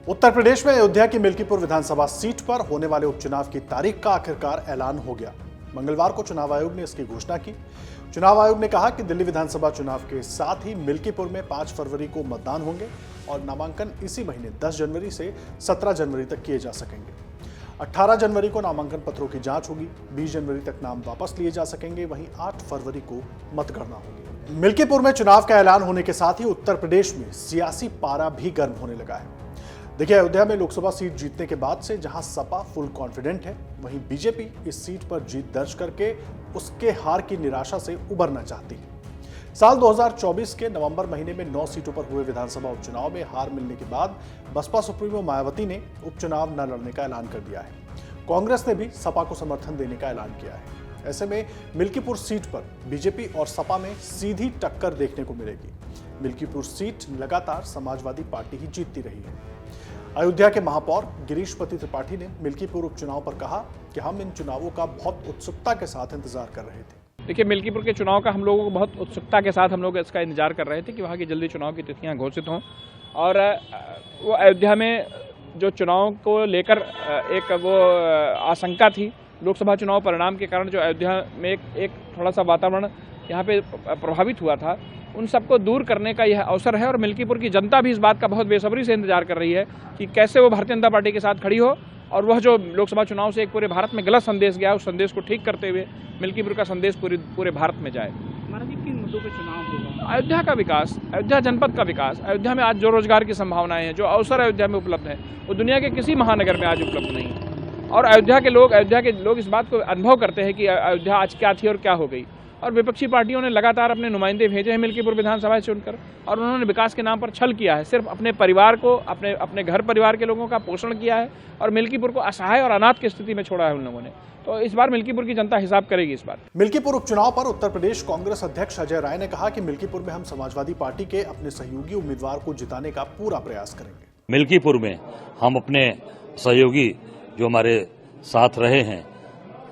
उत्तर प्रदेश में अयोध्या की मिल्कीपुर विधानसभा सीट पर होने वाले उपचुनाव की तारीख का आखिरकार ऐलान हो गया। मंगलवार को चुनाव आयोग ने इसकी घोषणा की। चुनाव आयोग ने कहा कि दिल्ली विधानसभा चुनाव के साथ ही मिल्कीपुर में 5 फरवरी को मतदान होंगे और नामांकन इसी महीने 10 जनवरी से 17 जनवरी तक किए जा सकेंगे। 18 जनवरी को नामांकन पत्रों की जांच होगी। 20 जनवरी तक नाम वापस लिए जा सकेंगे। वहीं 8 फरवरी को मतगणना होगी। मिल्कीपुर में चुनाव का ऐलान होने के साथ ही उत्तर प्रदेश में सियासी पारा भी गर्म होने लगा है। देखिए, अयोध्या में लोकसभा सीट जीतने के बाद से जहां सपा फुल कॉन्फिडेंट है, वहीं बीजेपी इस सीट पर जीत दर्ज करके उसके हार की निराशा से उबरना चाहती है। साल 2024 के नवंबर महीने में 9 सीटों पर हुए विधानसभा उपचुनाव में हार मिलने के बाद बसपा सुप्रीमो मायावती ने उपचुनाव न लड़ने का ऐलान कर दिया है। कांग्रेस ने भी सपा को समर्थन देने का ऐलान किया है। ऐसे में मिल्कीपुर सीट पर बीजेपी और सपा में सीधी टक्कर देखने को मिलेगी। मिल्कीपुर सीट लगातार समाजवादी पार्टी ही जीतती रही है। अयोध्या के महापौर गिरीशपति त्रिपाठी ने मिल्कीपुर उपचुनाव पर कहा कि हम इन चुनावों का बहुत उत्सुकता के साथ इंतजार कर रहे थे। देखिए, मिल्कीपुर के चुनाव का हम लोगों को बहुत उत्सुकता के साथ हम लोग इसका इंतजार कर रहे थे कि वहाँ की जल्दी चुनाव की तिथियाँ घोषित हों और वो अयोध्या में जो चुनाव को लेकर एक वो आशंका थी लोकसभा चुनाव परिणाम के कारण, जो अयोध्या में एक थोड़ा सा वातावरण यहाँ पे प्रभावित हुआ था, उन सबको दूर करने का यह अवसर है। और मिल्कीपुर की जनता भी इस बात का बहुत बेसब्री से इंतजार कर रही है कि कैसे वो भारतीय जनता पार्टी के साथ खड़ी हो और वह जो लोकसभा चुनाव से एक पूरे भारत में गलत संदेश गया, उस संदेश को ठीक करते हुए मिल्कीपुर का संदेश पूरे भारत में जाए। किन मुद्दों पर चुनाव होगा? अयोध्या का विकास, अयोध्या जनपद का विकास। अयोध्या में आज जो रोजगार की संभावनाएं हैं, जो अवसर अयोध्या में उपलब्ध है, वो दुनिया के किसी महानगर में आज उपलब्ध नहीं है। और अयोध्या के लोग इस बात को अनुभव करते हैं कि अयोध्या आज क्या थी और क्या हो गई। और विपक्षी पार्टियों ने लगातार अपने नुमाइंदे भेजे हैं मिल्कीपुर विधानसभा से चुनकर, और उन्होंने विकास के नाम पर छल किया है। सिर्फ अपने परिवार को, अपने घर परिवार के लोगों का पोषण किया है और मिल्कीपुर को असहाय और अनाथ की स्थिति में छोड़ा है उन लोगों ने। तो इस बार मिल्कीपुर की जनता हिसाब करेगी इस बार। मिल्कीपुर उपचुनाव पर उत्तर प्रदेश कांग्रेस अध्यक्ष अजय राय ने कहा कि मिल्कीपुर में हम समाजवादी पार्टी के अपने सहयोगी उम्मीदवार को जिताने का पूरा प्रयास करेंगे। मिल्कीपुर में हम अपने सहयोगी जो हमारे साथ रहे हैं,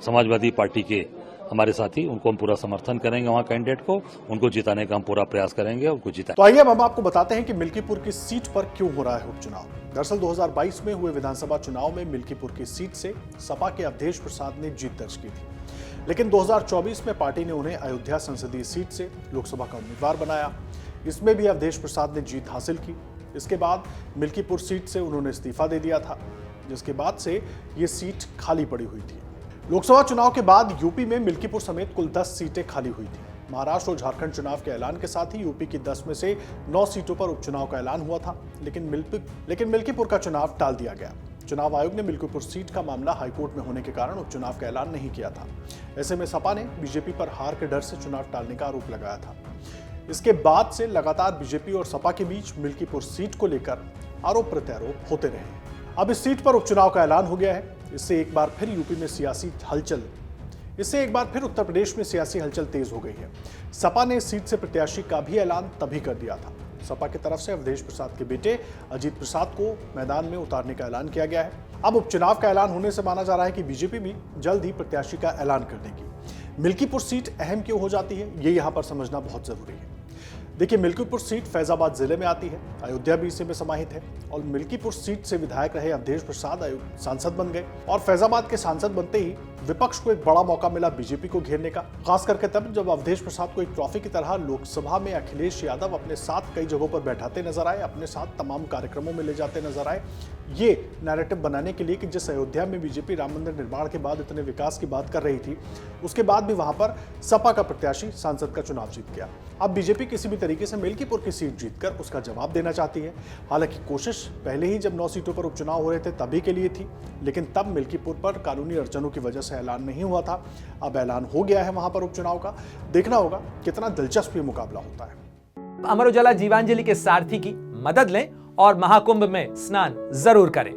समाजवादी पार्टी के हमारे साथी, उनको हम पूरा समर्थन करेंगे। वहां कैंडिडेट को, उनको जिताने का हम पूरा प्रयास करेंगे, उनको जिताएंगे। तो आइए अब हम आपको बताते हैं कि मिल्कीपुर की सीट पर क्यों हो रहा है उपचुनाव। दरअसल 2022 में हुए विधानसभा चुनाव में मिल्कीपुर की सीट से सपा के अवधेश प्रसाद ने जीत दर्ज की थी, लेकिन 2024 में पार्टी ने उन्हें अयोध्या संसदीय सीट से लोकसभा का उम्मीदवार बनाया। इसमें भी अवधेश प्रसाद ने जीत हासिल की। इसके बाद मिल्कीपुर सीट से उन्होंने इस्तीफा दे दिया था, जिसके बाद से ये सीट खाली पड़ी हुई थी। लोकसभा चुनाव के बाद यूपी में मिल्कीपुर समेत कुल 10 सीटें खाली हुई थी। महाराष्ट्र और झारखंड चुनाव के ऐलान के साथ ही यूपी की 10 में से 9 सीटों पर उपचुनाव का ऐलान हुआ था, लेकिन मिल्कीपुर का चुनाव टाल दिया गया। चुनाव आयोग ने मिल्कीपुर सीट का मामला हाईकोर्ट में होने के कारण उपचुनाव का ऐलान नहीं किया था। ऐसे में सपा ने बीजेपी पर हार के डर से चुनाव टालने का आरोप लगाया था। इसके बाद से लगातार बीजेपी और सपा के बीच मिल्कीपुर सीट को लेकर आरोप प्रत्यारोप होते रहे। अब इस सीट पर उपचुनाव का ऐलान हो गया है। इससे एक बार फिर उत्तर प्रदेश में सियासी हलचल तेज हो गई है। सपा ने इस सीट से प्रत्याशी का भी ऐलान तभी कर दिया था। सपा की तरफ से अवधेश प्रसाद के बेटे अजीत प्रसाद को मैदान में उतारने का ऐलान किया गया है। अब उपचुनाव का ऐलान होने से माना जा रहा है कि बीजेपी भी जल्द ही प्रत्याशी का ऐलान कर देगी। मिल्कीपुर सीट अहम क्यों हो जाती है, ये यहाँ पर समझना बहुत जरूरी है। देखिए, मिल्कीपुर सीट फैजाबाद जिले में आती है। अयोध्या भी इसी में समाहित है और मिल्कीपुर सीट से विधायक रहे अवधेश प्रसाद सांसद बन गए और फैजाबाद के सांसद बनते ही विपक्ष को एक बड़ा मौका मिला बीजेपी को घेरने का, खास करके तब जब अवधेश प्रसाद को एक ट्रॉफी की तरह लोकसभा में अखिलेश यादव अपने साथ कई जगहों पर बैठाते नजर आए, अपने साथ तमाम कार्यक्रमों में ले जाते नजर आए। ये नैरेटिव बनाने के लिए कि जिस अयोध्या में बीजेपी राम मंदिर निर्माण के बाद इतने विकास की बात कर रही थी, उसके बाद भी वहां पर सपा का प्रत्याशी सांसद का चुनाव जीत गया। अब बीजेपी किसी भी तरीके से मिल्कीपुर की सीट जीतकर उसका जवाब देना चाहती है। हालांकि कोशिश पहले ही जब 9 सीटों पर उपचुनाव हो रहे थे तभी के लिए थी, लेकिन तब मिल्कीपुर पर कानूनी अड़चनों की वजह से ऐलान नहीं हुआ था। अब ऐलान हो गया है वहां पर उपचुनाव का। देखना होगा कितना दिलचस्प ये मुकाबला होता है। अमर उजाला जीवांजलि के सारथी की मदद लें और महाकुंभ में स्नान जरूर करें।